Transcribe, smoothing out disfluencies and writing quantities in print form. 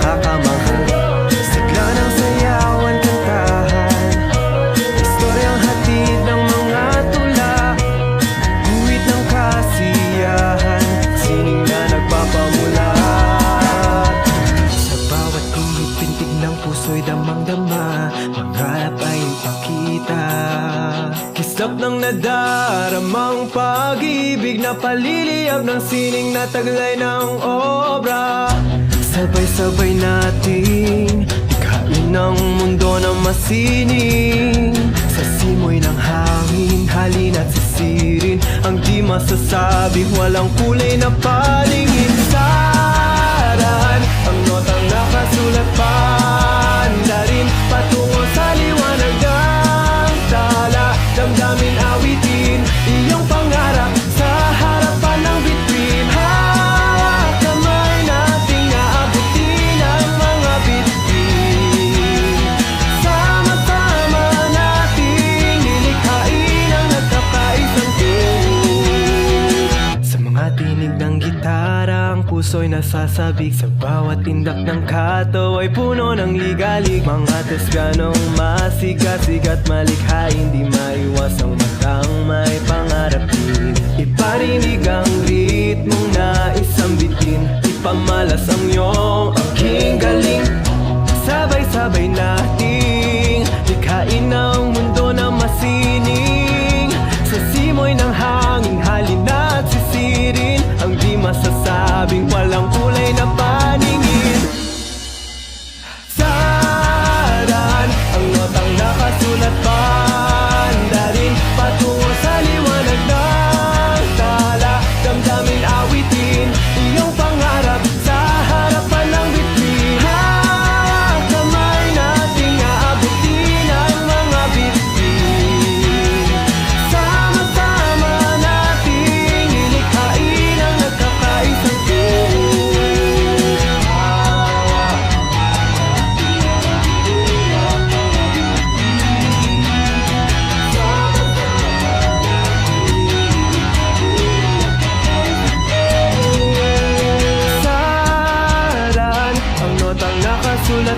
nakakamangha. Sigla ng sayawan, kantahan, istoryang hatid ng mga tula, guhit ng kasiyahan, sining na nagpapamula. Sa bawat ihip, pintig ng puso'y damang-dama, pangarap ay ipakita. Kislap ng nadaramang pag-ibig na paliliyab ng sining na taglay ng obra. Sabay-sabay nating likhain ang mundo na masining. Sa simoy ng hangin, halin at sisirin ang di masasabi, walang kulay na paningin. Saran ang notang nakasulat, pandarin patungo sa liwanag ng tala. Damdamin, awitin iyong pangarap sa harapan ng bituin. Hawak kamay nating aabutin ang mga bituin. Sama-sama nating nilikhain ang nagkakaisang tune. Sa mga tinig ng gitara, ang puso'y nasasabik. Sa bawat tindak ng kato ay puno ng ligalig. Mga tesganong masigasig at malikha, hindi maiwasang matang may pangarap din. Iparinig ang ritmong naisang bitin, ipamalas ang iyong aking galing. Sabay-sabay nating likhain ang mundo na masining. Sa simoy ng hangin, halin at sisirin ang di masasabing, walang kulay na paningin. Saran ang notang nakasulat, pandarin patungo sa liwanag ng tala. Damdamin, awitin iyong pangarap sa harapan ng bituin. Hawak kamay nating aabutin ang mga bituin. Sama-sama nating nilikhain ang nagkakaisang tune. Saran ang notang nakasulat,